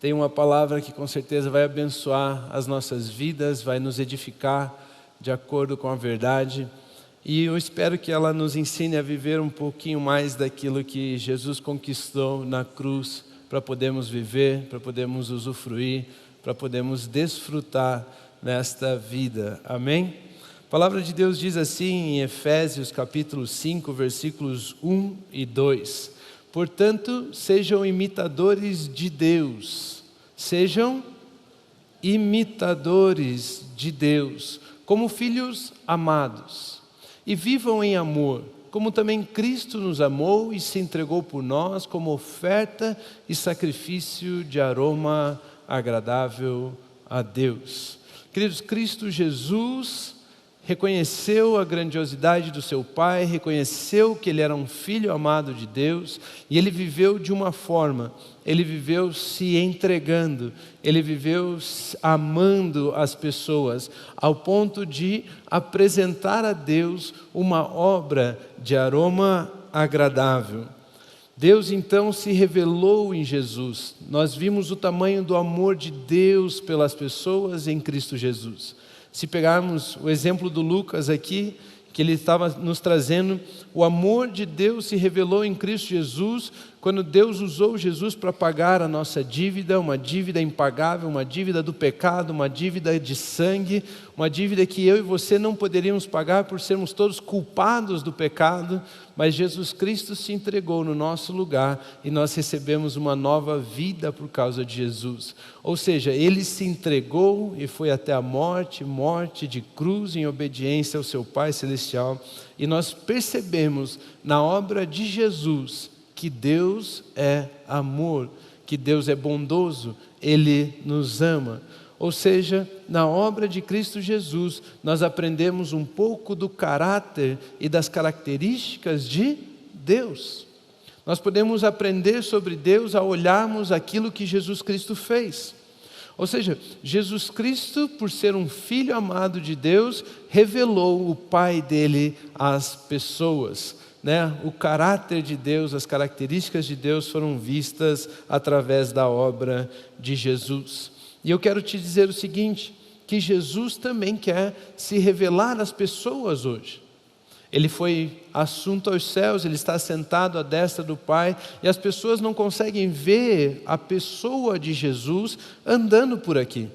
tem uma palavra que com certeza vai abençoar as nossas vidas, vai nos edificar de acordo com a verdade. E eu espero que ela nos ensine a viver um pouquinho mais daquilo que Jesus conquistou na cruz, para podermos viver, para podermos usufruir, para podermos desfrutar nesta vida. Amém? A palavra de Deus diz assim em Efésios capítulo 5, versículos 1 e 2. Portanto, sejam imitadores de Deus. Sejam imitadores de Deus, como filhos amados. E vivam em amor, como também Cristo nos amou e se entregou por nós como oferta e sacrifício de aroma agradável a Deus. Queridos, Cristo Jesus reconheceu a grandiosidade do seu Pai, reconheceu que Ele era um Filho amado de Deus, e Ele viveu de uma forma, Ele viveu se entregando, Ele viveu amando as pessoas, ao ponto de apresentar a Deus uma obra de aroma agradável. Deus então se revelou em Jesus. Nós vimos o tamanho do amor de Deus pelas pessoas em Cristo Jesus. Se pegarmos o exemplo do Lucas aqui, que ele estava nos trazendo, o amor de Deus se revelou em Cristo Jesus, quando Deus usou Jesus para pagar a nossa dívida, uma dívida impagável, uma dívida do pecado, uma dívida de sangue, uma dívida que eu e você não poderíamos pagar por sermos todos culpados do pecado, mas Jesus Cristo se entregou no nosso lugar e nós recebemos uma nova vida por causa de Jesus. Ou seja, Ele se entregou e foi até a morte de cruz em obediência ao seu Pai Celestial, e nós percebemos na obra de Jesus que Deus é amor, que Deus é bondoso, Ele nos ama. Ou seja, na obra de Cristo Jesus, nós aprendemos um pouco do caráter e das características de Deus. Nós podemos aprender sobre Deus ao olharmos aquilo que Jesus Cristo fez. Ou seja, Jesus Cristo, por ser um Filho amado de Deus, revelou o Pai dele às pessoas. O caráter de Deus, as características de Deus foram vistas através da obra de Jesus. E eu quero te dizer o seguinte, que Jesus também quer se revelar às pessoas hoje. Ele foi assunto aos céus, Ele está sentado à destra do Pai, e as pessoas não conseguem ver a pessoa de Jesus andando por aqui.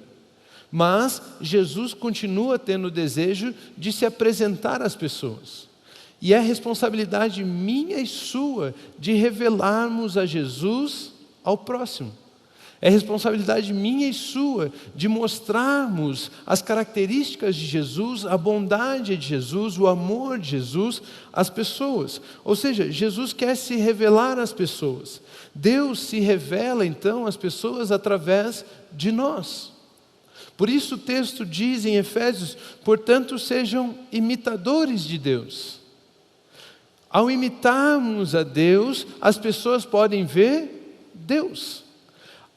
Mas Jesus continua tendo o desejo de se apresentar às pessoas. E é responsabilidade minha e sua de revelarmos a Jesus ao próximo. É responsabilidade minha e sua de mostrarmos as características de Jesus, a bondade de Jesus, o amor de Jesus às pessoas. Ou seja, Jesus quer se revelar às pessoas. Deus se revela então às pessoas através de nós. Por isso o texto diz em Efésios, portanto sejam imitadores de Deus. Ao imitarmos a Deus, as pessoas podem ver Deus.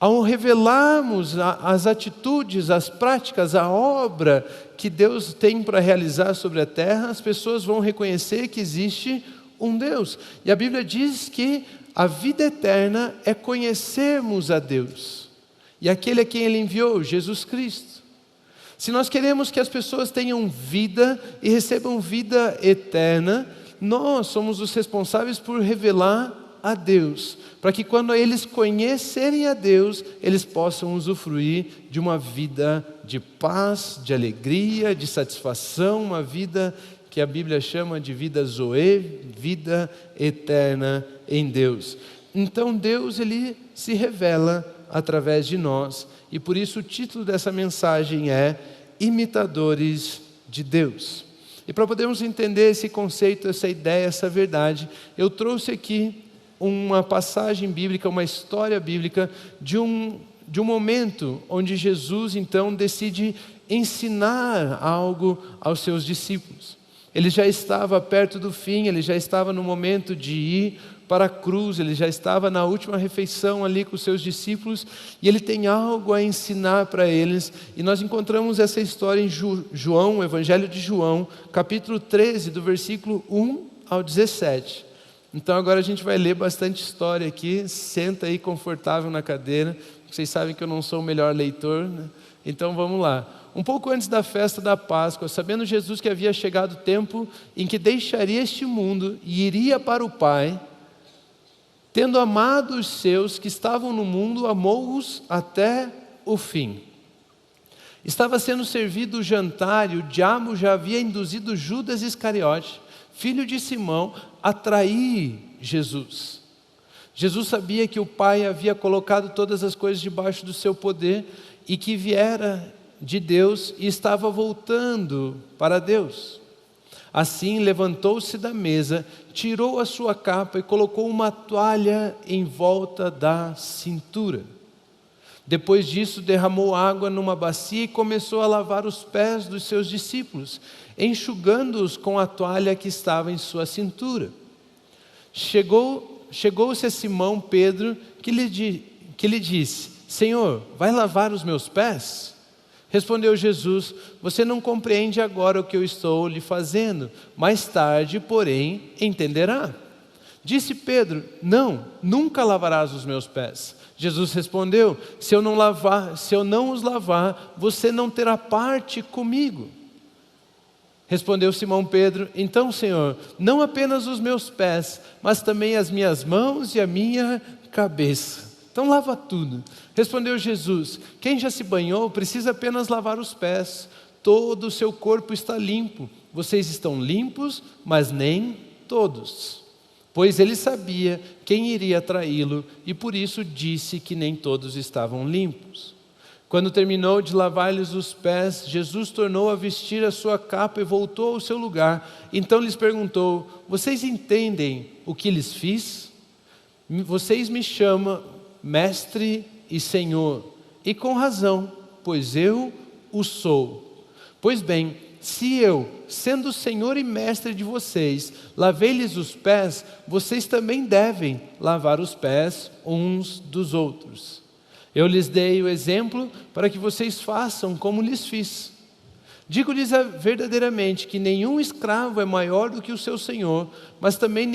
Ao revelarmos as atitudes, as práticas, a obra que Deus tem para realizar sobre a terra, as pessoas vão reconhecer que existe um Deus. E a Bíblia diz que a vida eterna é conhecermos a Deus. E aquele a quem Ele enviou, Jesus Cristo. Se nós queremos que as pessoas tenham vida e recebam vida eterna, nós somos os responsáveis por revelar a Deus, para que quando eles conhecerem a Deus, eles possam usufruir de uma vida de paz, de alegria, de satisfação, uma vida que a Bíblia chama de vida zoe, vida eterna em Deus. Então Deus, Ele se revela através de nós, e por isso o título dessa mensagem é Imitadores de Deus. E para podermos entender esse conceito, essa ideia, essa verdade, eu trouxe aqui uma passagem bíblica, uma história bíblica de um momento onde Jesus então decide ensinar algo aos seus discípulos. Ele já estava perto do fim, ele já estava no momento de ir para a cruz, ele já estava na última refeição ali com os seus discípulos, e ele tem algo a ensinar para eles, e nós encontramos essa história em João, o Evangelho de João, capítulo 13, do versículo 1 ao 17. Então agora a gente vai ler bastante história aqui, senta aí confortável na cadeira, Vocês sabem que eu não sou o melhor leitor, né? Então vamos lá. Um pouco antes da festa da Páscoa, sabendo Jesus que havia chegado o tempo em que deixaria este mundo e iria para o Pai, tendo amado os seus que estavam no mundo, amou-os até o fim. Estava sendo servido o jantar e o diabo já havia induzido Judas Iscariote, filho de Simão, a trair Jesus. Jesus sabia que o Pai havia colocado todas as coisas debaixo do seu poder e que viera de Deus e estava voltando para Deus. Assim, levantou-se da mesa, tirou a sua capa e colocou uma toalha em volta da cintura. Depois disso, derramou água numa bacia e começou a lavar os pés dos seus discípulos, enxugando-os com a toalha que estava em sua cintura. Chegou-se a Simão Pedro, que lhe disse: Senhor, vai lavar os meus pés? Respondeu Jesus: você não compreende agora o que eu estou lhe fazendo, mais tarde, porém, entenderá. Disse Pedro: não, nunca lavarás os meus pés. Jesus respondeu: se eu não os lavar, você não terá parte comigo. Respondeu Simão Pedro: então, Senhor, não apenas os meus pés, mas também as minhas mãos e a minha cabeça. Então lava tudo. Respondeu Jesus: quem já se banhou precisa apenas lavar os pés. Todo o seu corpo está limpo. Vocês estão limpos, mas nem todos. Pois ele sabia quem iria traí-lo e por isso disse que nem todos estavam limpos. Quando terminou de lavar-lhes os pés, Jesus tornou a vestir a sua capa e voltou ao seu lugar. Então lhes perguntou: vocês entendem o que lhes fiz? Vocês me chamam Mestre e Senhor, e com razão, pois eu o sou. Pois bem, se eu, sendo Senhor e Mestre de vocês, lavei-lhes os pés, vocês também devem lavar os pés uns dos outros. Eu lhes dei o exemplo para que vocês façam como lhes fiz. Digo-lhes verdadeiramente que nenhum escravo é maior do que o seu senhor, mas também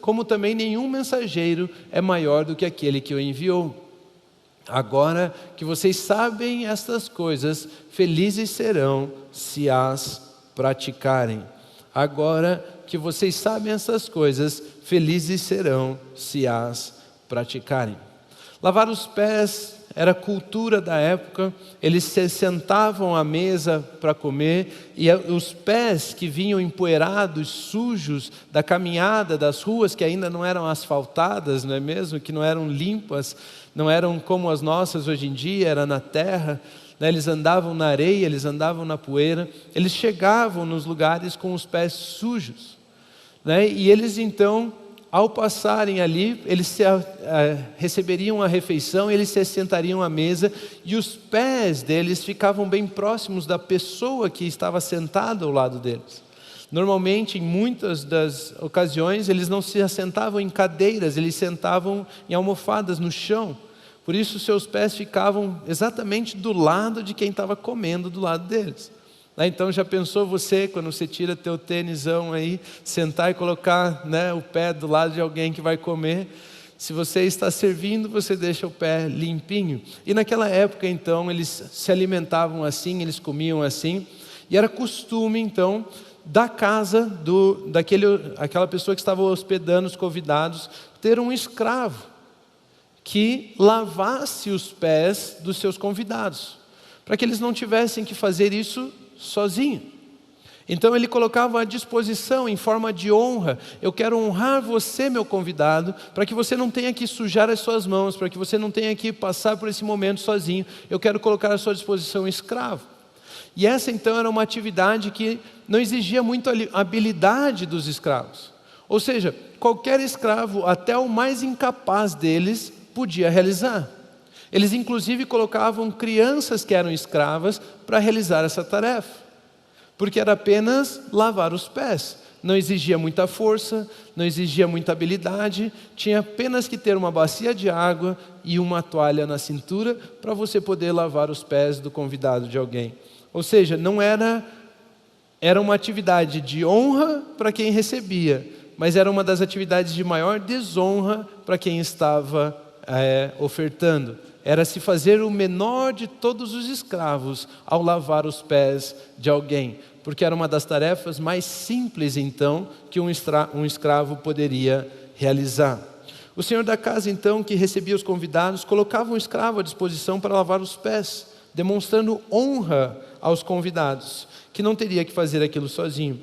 como também nenhum mensageiro é maior do que aquele que o enviou. Agora que vocês sabem estas coisas, felizes serão se as praticarem. Agora que vocês sabem essas coisas, felizes serão se as praticarem. Lavar os pés era a cultura da época. Eles se sentavam à mesa para comer e os pés que vinham empoeirados, sujos da caminhada das ruas que ainda não eram asfaltadas, não é mesmo? Que não eram limpas, não eram como as nossas hoje em dia, era na terra, né? Eles andavam na areia, eles andavam na poeira, eles chegavam nos lugares com os pés sujos, né? E eles então, ao passarem ali, eles receberiam a refeição, eles se sentariam à mesa e os pés deles ficavam bem próximos da pessoa que estava sentada ao lado deles. Normalmente, em muitas das ocasiões, eles não se assentavam em cadeiras, eles sentavam em almofadas no chão. Por isso, seus pés ficavam exatamente do lado de quem estava comendo do lado deles. Então já pensou você, quando você tira teu tênisão aí, sentar e colocar, né, o pé do lado de alguém que vai comer? Se você está servindo, você deixa o pé limpinho. E naquela época então, eles se alimentavam assim, eles comiam assim. E era costume então, da casa daquela pessoa que estava hospedando os convidados, ter um escravo que lavasse os pés dos seus convidados, para que eles não tivessem que fazer isso sozinho. Então ele colocava à disposição em forma de honra: eu quero honrar você, meu convidado, para que você não tenha que sujar as suas mãos, para que você não tenha que passar por esse momento sozinho. Eu quero colocar à sua disposição um escravo. E essa então era uma atividade que não exigia muito habilidade dos escravos. Ou seja, qualquer escravo, até o mais incapaz deles, podia realizar. Eles inclusive colocavam crianças que eram escravas para realizar essa tarefa, porque era apenas lavar os pés. Não exigia muita força, não exigia muita habilidade, tinha apenas que ter uma bacia de água e uma toalha na cintura para você poder lavar os pés do convidado de alguém. Ou seja, não era uma atividade de honra para quem recebia, mas era uma das atividades de maior desonra para quem estava ofertando. era se fazer o menor de todos os escravos ao lavar os pés de alguém, porque era uma das tarefas mais simples, então, que um escravo poderia realizar. O senhor da casa, então, que recebia os convidados, colocava um escravo à disposição para lavar os pés, demonstrando honra aos convidados, que não teria que fazer aquilo sozinho.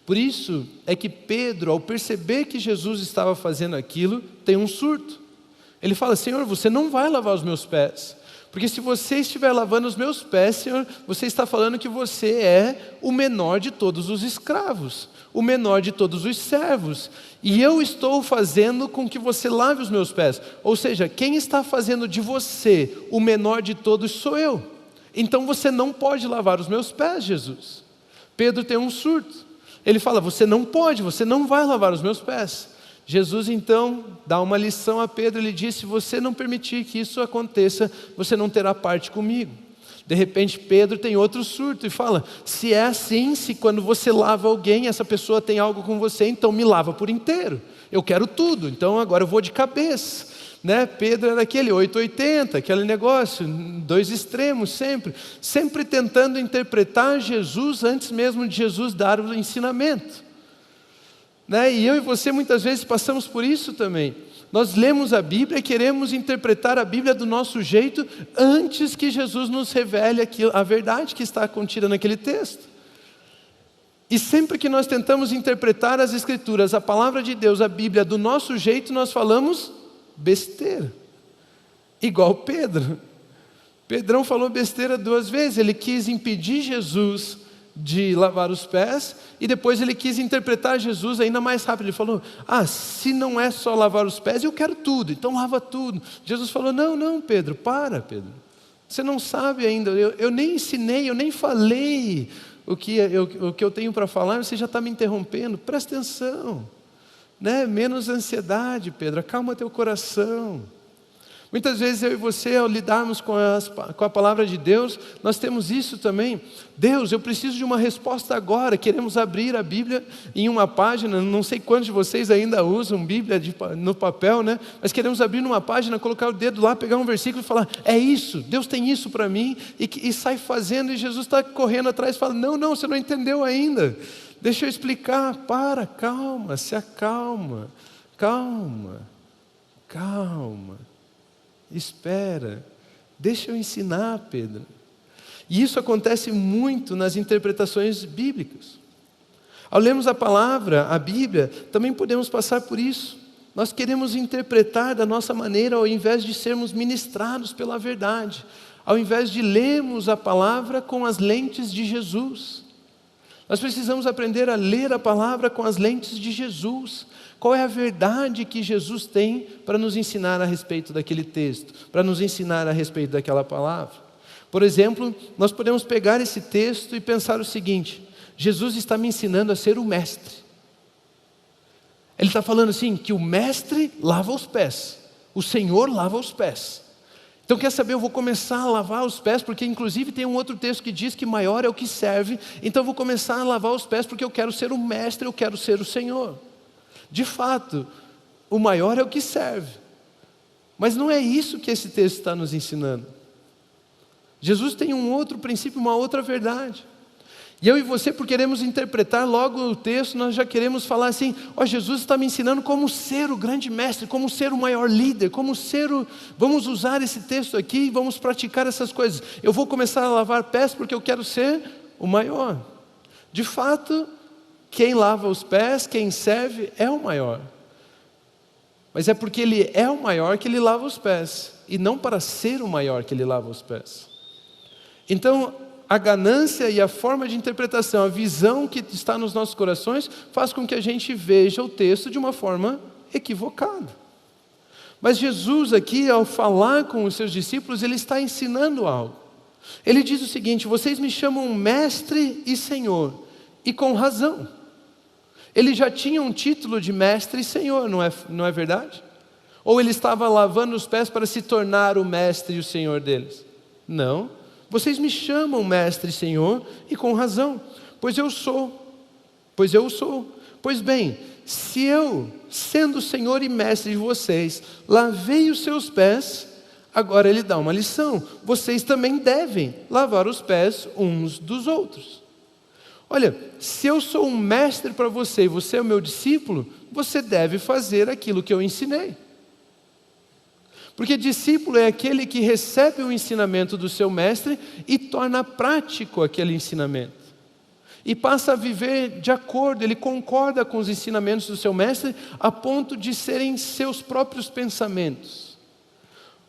Por isso é que Pedro, ao perceber que Jesus estava fazendo aquilo, tem um surto. Ele fala: Senhor, você não vai lavar os meus pés, porque se você estiver lavando os meus pés, Senhor, você está falando que você é o menor de todos os escravos, o menor de todos os servos, e eu estou fazendo com que você lave os meus pés. Ou seja, quem está fazendo de você o menor de todos sou eu. Então você não pode lavar os meus pés, Jesus. Pedro tem um surto. Ele fala: você não pode, você não vai lavar os meus pés. Jesus então dá uma lição a Pedro. Ele diz: se você não permitir que isso aconteça, você não terá parte comigo. De repente Pedro tem outro surto e fala: se é assim, se quando você lava alguém, essa pessoa tem algo com você, então me lava por inteiro. Eu quero tudo, então agora eu vou de cabeça. Pedro era aquele 880, aquele negócio, dois extremos sempre tentando interpretar Jesus antes mesmo de Jesus dar o ensinamento. E eu e você muitas vezes passamos por isso também. Nós lemos a Bíblia e queremos interpretar a Bíblia do nosso jeito antes que Jesus nos revele a verdade que está contida naquele texto. E sempre que nós tentamos interpretar as Escrituras, a palavra de Deus, a Bíblia, do nosso jeito, nós falamos besteira. Igual Pedro. Pedrão falou besteira 2 vezes. Ele quis impedir Jesus de lavar os pés, e depois ele quis interpretar Jesus ainda mais rápido. Ele falou: se não é só lavar os pés, eu quero tudo, então lava tudo. Jesus falou: não, Pedro, Pedro, você não sabe ainda, eu nem ensinei, eu nem falei o que eu tenho para falar, você já está me interrompendo. Presta atenção, menos ansiedade, Pedro, acalma teu coração. Muitas vezes eu e você, ao lidarmos com a palavra de Deus, nós temos isso também. Deus, eu preciso de uma resposta agora. Queremos abrir a Bíblia em uma página, não sei quantos de vocês ainda usam Bíblia no papel, mas queremos abrir numa página, colocar o dedo lá, pegar um versículo e falar: é isso, Deus tem isso para mim, e sai fazendo, e Jesus está correndo atrás e fala: não, você não entendeu ainda, deixa eu explicar. Calma, se acalma, calma, espera, deixa eu ensinar, Pedro. E isso acontece muito nas interpretações bíblicas. Ao lermos a palavra, a Bíblia, também podemos passar por isso. Nós queremos interpretar da nossa maneira, ao invés de sermos ministrados pela verdade, ao invés de lermos a palavra com as lentes de Jesus. Nós precisamos aprender a ler a palavra com as lentes de Jesus. Qual é a verdade que Jesus tem para nos ensinar a respeito daquele texto, para nos ensinar a respeito daquela palavra? Por exemplo, nós podemos pegar esse texto e pensar o seguinte: Jesus está me ensinando a ser o mestre. Ele está falando assim, que o mestre lava os pés, o Senhor lava os pés. Então quer saber, eu vou começar a lavar os pés, porque inclusive tem um outro texto que diz que maior é o que serve. Então eu vou começar a lavar os pés porque eu quero ser o mestre, eu quero ser o Senhor. De fato, o maior é o que serve. Mas não é isso que esse texto está nos ensinando. Jesus tem um outro princípio, uma outra verdade. E eu e você, por queremos interpretar logo o texto, nós já queremos falar assim: Jesus está me ensinando como ser o grande mestre, como ser o maior líder, como ser o... Vamos usar esse texto aqui e vamos praticar essas coisas. Eu vou começar a lavar pés porque eu quero ser o maior. De fato, quem lava os pés, quem serve, é o maior. Mas é porque ele é o maior que ele lava os pés, e não para ser o maior que ele lava os pés. Então, a ganância e a forma de interpretação, a visão que está nos nossos corações, faz com que a gente veja o texto de uma forma equivocada. Mas Jesus aqui, ao falar com os seus discípulos, ele está ensinando algo. Ele diz o seguinte: vocês me chamam mestre e senhor, e com razão. Ele já tinha um título de mestre e senhor, não é verdade? Ou ele estava lavando os pés para se tornar o mestre e o senhor deles? Não. Vocês me chamam mestre e senhor, e com razão, pois eu sou. Pois bem, se eu, sendo senhor e mestre de vocês, lavei os seus pés, Agora ele dá uma lição: vocês também devem lavar os pés uns dos outros. Olha, se eu sou um mestre para você e você é o meu discípulo, você deve fazer aquilo que eu ensinei. Porque discípulo é aquele que recebe o ensinamento do seu mestre e torna prático aquele ensinamento. E passa a viver de acordo, ele concorda com os ensinamentos do seu mestre a ponto de serem seus próprios pensamentos.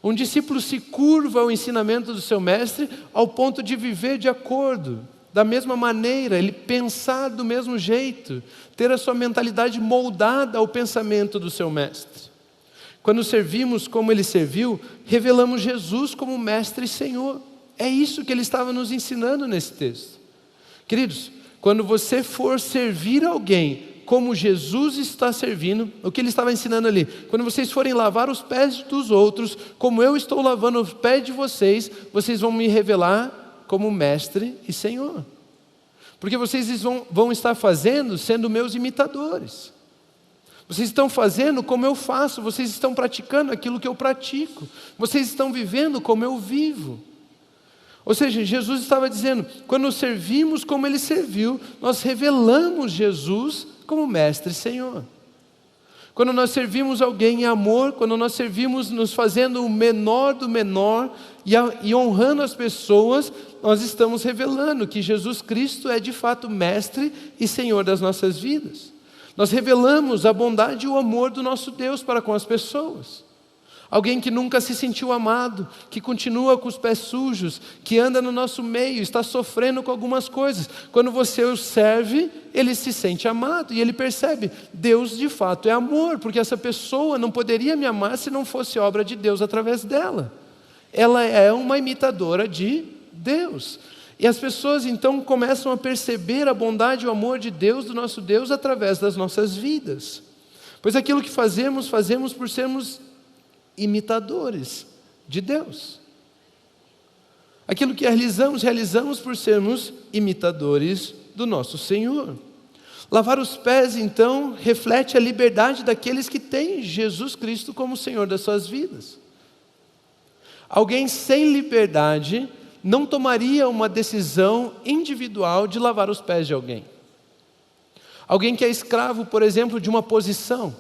Um discípulo se curva ao ensinamento do seu mestre ao ponto de viver de acordo, da mesma maneira, ele pensar do mesmo jeito, ter a sua mentalidade moldada ao pensamento do seu mestre. Quando servimos como ele serviu, revelamos Jesus como mestre e Senhor. É isso que ele estava nos ensinando nesse texto. Queridos, quando você for servir alguém como Jesus está servindo, o que ele estava ensinando ali? Quando vocês forem lavar os pés dos outros, como eu estou lavando os pés de vocês, vocês vão me revelar como mestre e Senhor. Porque vocês vão estar fazendo sendo meus imitadores. Vocês estão fazendo como eu faço, vocês estão praticando aquilo que eu pratico. Vocês estão vivendo como eu vivo. Ou seja, Jesus estava dizendo, quando servimos como ele serviu, nós revelamos Jesus como mestre e Senhor. Quando nós servimos alguém em amor, quando nós servimos nos fazendo o menor do menor e honrando as pessoas, nós estamos revelando que Jesus Cristo é de fato mestre e Senhor das nossas vidas. Nós revelamos a bondade e o amor do nosso Deus para com as pessoas. Alguém que nunca se sentiu amado, que continua com os pés sujos, que anda no nosso meio, está sofrendo com algumas coisas. Quando você o serve, ele se sente amado e ele percebe, Deus de fato é amor, porque essa pessoa não poderia me amar se não fosse obra de Deus através dela. Ela é uma imitadora de Deus. E as pessoas então começam a perceber a bondade e o amor de Deus, do nosso Deus, através das nossas vidas. Pois aquilo que fazemos por sermos imitadores de Deus. Aquilo que realizamos por sermos imitadores do nosso Senhor. Lavar os pés, então, reflete a liberdade daqueles que têm Jesus Cristo como Senhor das suas vidas. Alguém sem liberdade não tomaria uma decisão individual de lavar os pés de alguém. Alguém que é escravo, por exemplo, de uma posição.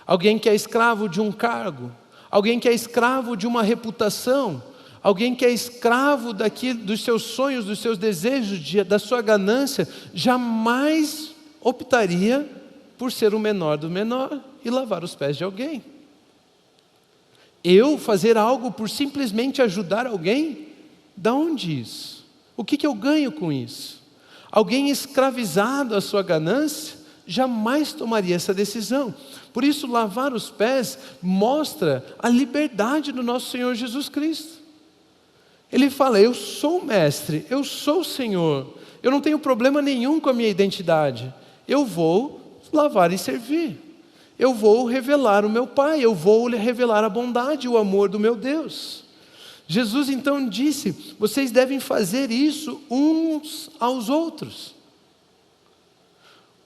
Alguém que é escravo de um cargo, alguém que é escravo de uma reputação, alguém que é escravo dos seus sonhos, dos seus desejos, da sua ganância, jamais optaria por ser o menor do menor e lavar os pés de alguém. Eu fazer algo por simplesmente ajudar alguém? Da onde isso? O que eu ganho com isso? Alguém escravizado à sua ganância jamais tomaria essa decisão. Por isso, lavar os pés mostra a liberdade do nosso Senhor Jesus Cristo. Ele fala, eu sou o mestre, eu sou o Senhor, eu não tenho problema nenhum com a minha identidade. Eu vou lavar e servir. Eu vou revelar o meu Pai, eu vou revelar a bondade e o amor do meu Deus. Jesus então disse, vocês devem fazer isso uns aos outros.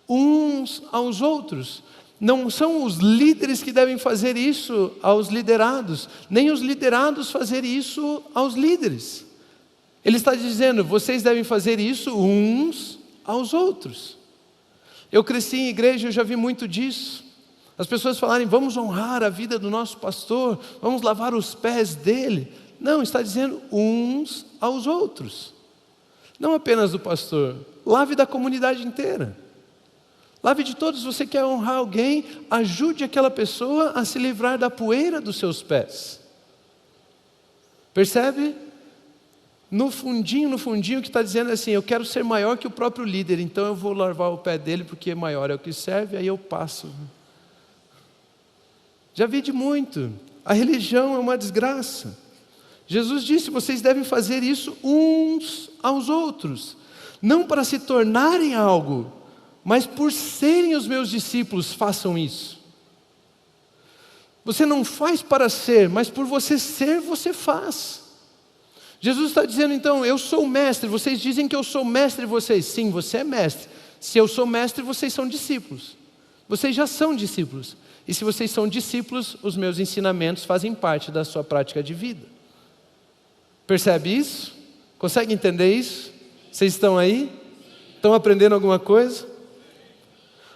Uns aos outros. Não são os líderes que devem fazer isso aos liderados, nem os liderados fazer isso aos líderes. Ele está dizendo, vocês devem fazer isso uns aos outros. Eu cresci em igreja, eu já vi muito disso. As pessoas falarem, vamos honrar a vida do nosso pastor, vamos lavar os pés dele. Não, está dizendo uns aos outros. Não apenas do pastor, lave da comunidade inteira. Lave de todos, você quer honrar alguém, ajude aquela pessoa a se livrar da poeira dos seus pés. Percebe? No fundinho que está dizendo assim, eu quero ser maior que o próprio líder, então eu vou lavar o pé dele porque maior é o que serve, aí eu passo. Já vi de muito, a religião é uma desgraça. Jesus disse, vocês devem fazer isso uns aos outros, não para se tornarem algo, mas por serem os meus discípulos, façam isso. Você não faz para ser, mas por você ser, você faz. Jesus está dizendo então, eu sou o mestre, vocês dizem que eu sou mestre de vocês. Sim, você é mestre. Se eu sou mestre, vocês são discípulos. Vocês já são discípulos. E se vocês são discípulos, os meus ensinamentos fazem parte da sua prática de vida. Percebe isso? Consegue entender isso? Vocês estão aí? Estão aprendendo alguma coisa?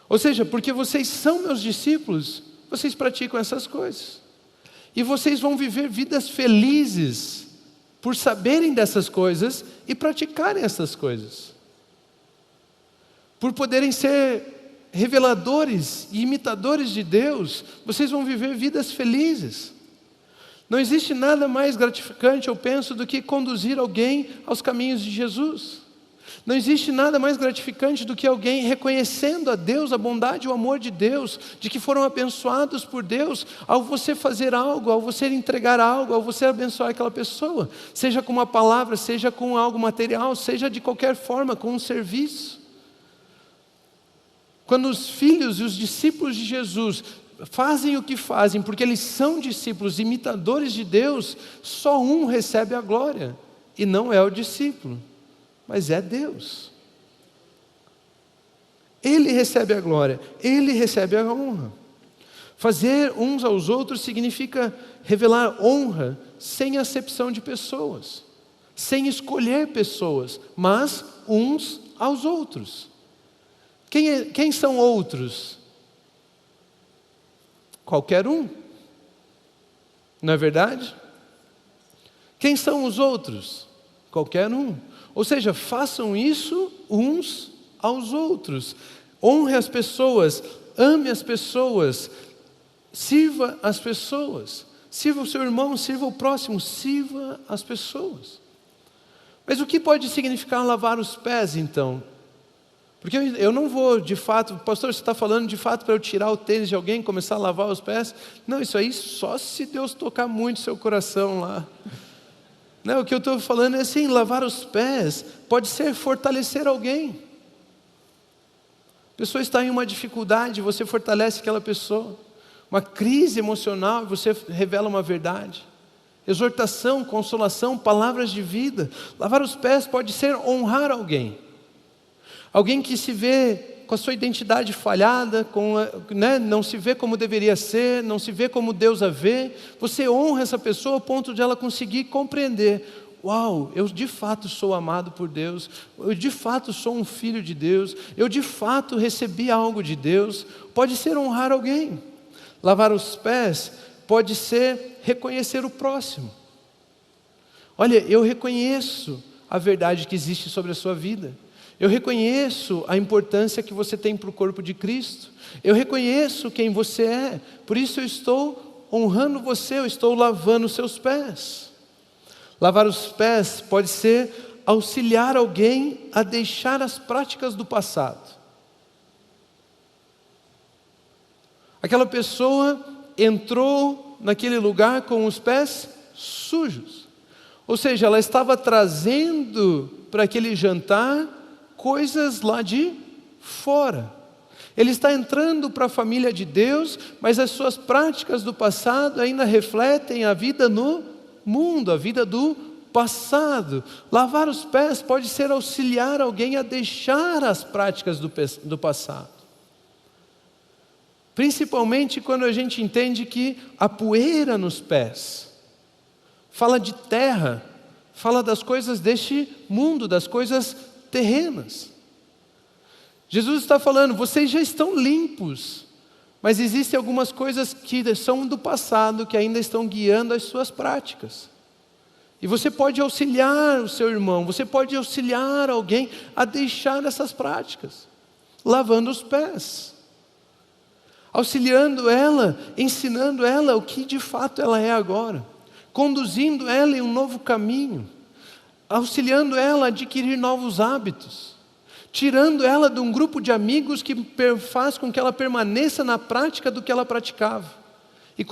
Ou seja, porque vocês são meus discípulos, vocês praticam essas coisas. E vocês vão viver vidas felizes por saberem dessas coisas e praticarem essas coisas. Por poderem ser reveladores e imitadores de Deus, vocês vão viver vidas felizes. Não existe nada mais gratificante, eu penso, do que conduzir alguém aos caminhos de Jesus. Não existe nada mais gratificante do que alguém reconhecendo a Deus, a bondade e o amor de Deus, de que foram abençoados por Deus, ao você fazer algo, ao você entregar algo, ao você abençoar aquela pessoa, seja com uma palavra, seja com algo material, seja de qualquer forma, com um serviço. Quando os filhos e os discípulos de Jesus fazem o que fazem, porque eles são discípulos, imitadores de Deus, só um recebe a glória, e não é o discípulo, mas é Deus. Ele recebe a glória, Ele recebe a honra. Fazer uns aos outros significa revelar honra sem acepção de pessoas, sem escolher pessoas, mas uns aos outros. Quem são outros? Qualquer um. Não é verdade? Quem são os outros? Qualquer um. Ou seja, façam isso uns aos outros. Honre as pessoas, ame as pessoas, sirva as pessoas. Sirva o seu irmão, sirva o próximo, sirva as pessoas. Mas o que pode significar lavar os pés, então? Porque eu não vou, de fato, pastor, você está falando de fato para eu tirar o tênis de alguém e começar a lavar os pés? Não, isso aí só se Deus tocar muito seu coração lá. Não, o que eu estou falando é assim, lavar os pés pode ser fortalecer alguém. A pessoa está em uma dificuldade, você fortalece aquela pessoa. Uma crise emocional, você revela uma verdade. Exortação, consolação, palavras de vida. Lavar os pés pode ser honrar alguém. Alguém que se vê com a sua identidade falhada, não se vê como deveria ser, não se vê como Deus a vê, você honra essa pessoa ao ponto de ela conseguir compreender: uau, eu de fato sou amado por Deus, eu de fato sou um filho de Deus, eu de fato recebi algo de Deus. Pode ser honrar alguém. Lavar os pés pode ser reconhecer o próximo. Olha, eu reconheço a verdade que existe sobre a sua vida. Eu reconheço a importância que você tem para o corpo de Cristo. Eu reconheço quem você é. Por isso eu estou honrando você, eu estou lavando os seus pés. Lavar os pés pode ser auxiliar alguém a deixar as práticas do passado. Aquela pessoa entrou naquele lugar com os pés sujos. Ou seja, ela estava trazendo para aquele jantar coisas lá de fora. Ele está entrando para a família de Deus, mas as suas práticas do passado ainda refletem a vida no mundo, a vida do passado. Lavar os pés pode ser auxiliar alguém a deixar as práticas do passado. Principalmente quando a gente entende que a poeira nos pés fala de terra, fala das coisas deste mundo, das coisas terrenas. Jesus está falando, vocês já estão limpos, mas existem algumas coisas que são do passado, que ainda estão guiando as suas práticas. E você pode auxiliar o seu irmão, você pode auxiliar alguém a deixar essas práticas, lavando os pés, auxiliando ela, ensinando ela o que de fato ela é agora, conduzindo ela em um novo caminho, auxiliando ela a adquirir novos hábitos, tirando ela de um grupo de amigos que faz com que ela permaneça na prática do que ela praticava, e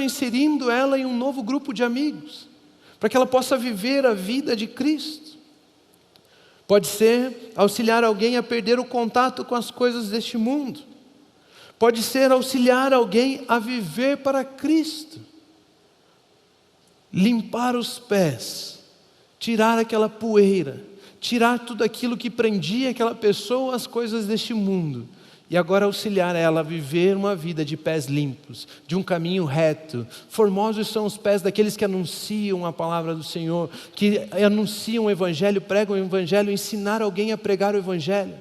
inserindo ela em um novo grupo de amigos, para que ela possa viver a vida de Cristo. Pode ser auxiliar alguém a perder o contato com as coisas deste mundo. Pode ser auxiliar alguém a viver para Cristo. Limpar os pés, tirar aquela poeira, tirar tudo aquilo que prendia aquela pessoa às coisas deste mundo e agora auxiliar ela a viver uma vida de pés limpos, de um caminho reto. Formosos são os pés daqueles que anunciam a palavra do Senhor, que anunciam o Evangelho, pregam o Evangelho, ensinar alguém a pregar o Evangelho,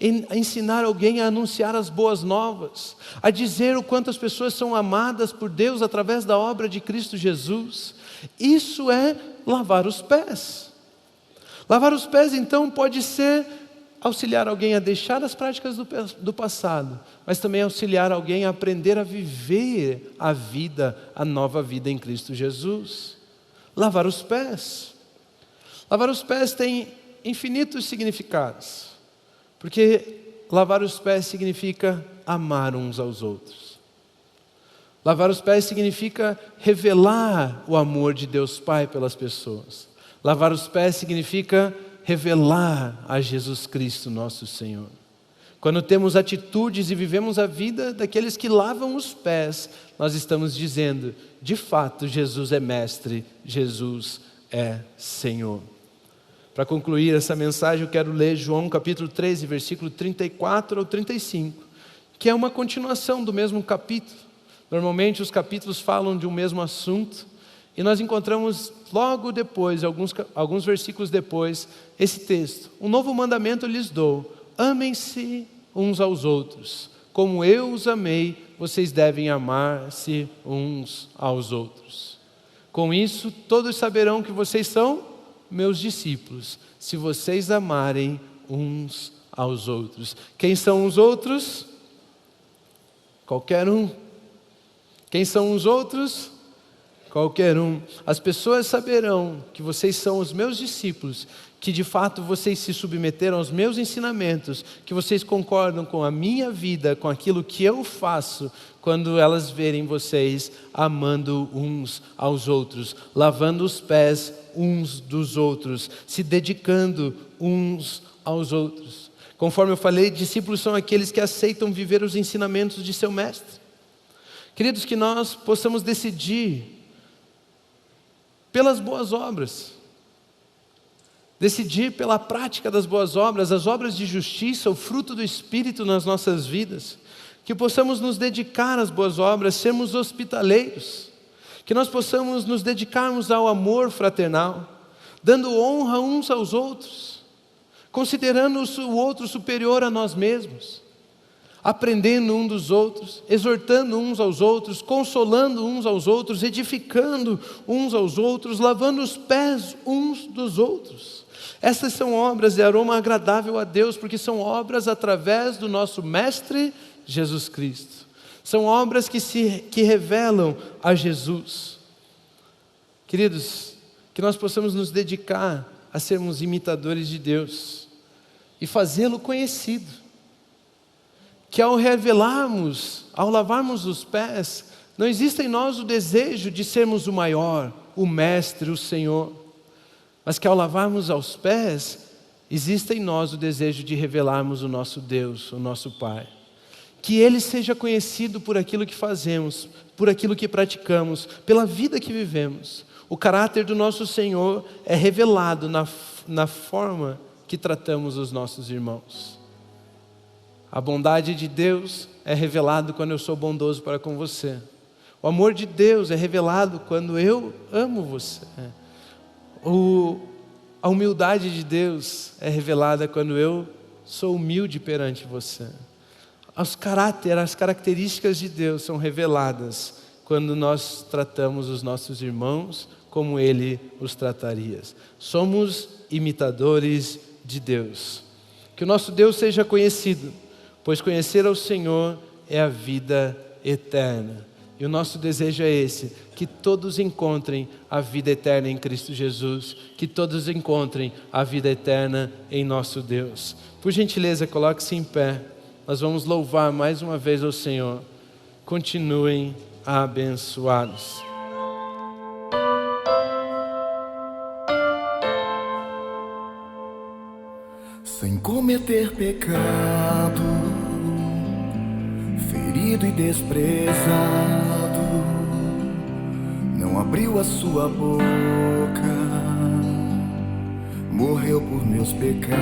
ensinar alguém a anunciar as boas novas, a dizer o quanto as pessoas são amadas por Deus através da obra de Cristo Jesus. Isso é lavar os pés. Lavar os pés, então, pode ser auxiliar alguém a deixar as práticas do passado, mas também auxiliar alguém a aprender a viver a vida, a nova vida em Cristo Jesus. Lavar os pés. Lavar os pés tem infinitos significados, porque lavar os pés significa amar uns aos outros. Lavar os pés significa revelar o amor de Deus Pai pelas pessoas. Lavar os pés significa revelar a Jesus Cristo, nosso Senhor. Quando temos atitudes e vivemos a vida daqueles que lavam os pés, nós estamos dizendo, de fato, Jesus é mestre, Jesus é Senhor. Para concluir essa mensagem, eu quero ler João capítulo 13, versículo 34 ao 35, que é uma continuação do mesmo capítulo. Normalmente os capítulos falam de um mesmo assunto, e nós encontramos logo depois, alguns versículos depois, esse texto. Um novo mandamento lhes dou: amem-se uns aos outros. Como eu os amei, vocês devem amar-se uns aos outros. Com isso, todos saberão que vocês são meus discípulos, se vocês amarem uns aos outros. Quem são os outros? Qualquer um. Quem são os outros? Qualquer um. As pessoas saberão que vocês são os meus discípulos, que de fato vocês se submeteram aos meus ensinamentos, que vocês concordam com a minha vida, com aquilo que eu faço, quando elas verem vocês amando uns aos outros, lavando os pés uns dos outros, se dedicando uns aos outros. Conforme eu falei, discípulos são aqueles que aceitam viver os ensinamentos de seu mestre. Queridos, que nós possamos decidir pelas boas obras, decidir pela prática das boas obras, as obras de justiça, o fruto do Espírito nas nossas vidas, que possamos nos dedicar às boas obras, sermos hospitaleiros, que nós possamos nos dedicarmos ao amor fraternal, dando honra uns aos outros, considerando o outro superior a nós mesmos, aprendendo um dos outros, exortando uns aos outros, consolando uns aos outros, edificando uns aos outros, lavando os pés uns dos outros. Essas são obras de aroma agradável a Deus, porque são obras através do nosso Mestre Jesus Cristo. São obras que revelam a Jesus. Queridos, que nós possamos nos dedicar a sermos imitadores de Deus e fazê-lo conhecido. Que ao revelarmos, ao lavarmos os pés, não existe em nós o desejo de sermos o maior, o mestre, o Senhor, mas que ao lavarmos aos pés, existe em nós o desejo de revelarmos o nosso Deus, o nosso Pai. Que Ele seja conhecido por aquilo que fazemos, por aquilo que praticamos, pela vida que vivemos. O caráter do nosso Senhor é revelado na forma que tratamos os nossos irmãos. A bondade de Deus é revelado quando eu sou bondoso para com você. O amor de Deus é revelado quando eu amo você. A humildade de Deus é revelada quando eu sou humilde perante você. As características de Deus são reveladas quando nós tratamos os nossos irmãos como Ele os trataria. Somos imitadores de Deus. Que o nosso Deus seja conhecido, pois conhecer ao Senhor é a vida eterna. E o nosso desejo é esse, que todos encontrem a vida eterna em Cristo Jesus, que todos encontrem a vida eterna em nosso Deus. Por gentileza, coloque-se em pé, nós vamos louvar mais uma vez ao Senhor. Continuem abençoados. Sem cometer pecado, ferido e desprezado, não abriu a sua boca, morreu por meus pecados.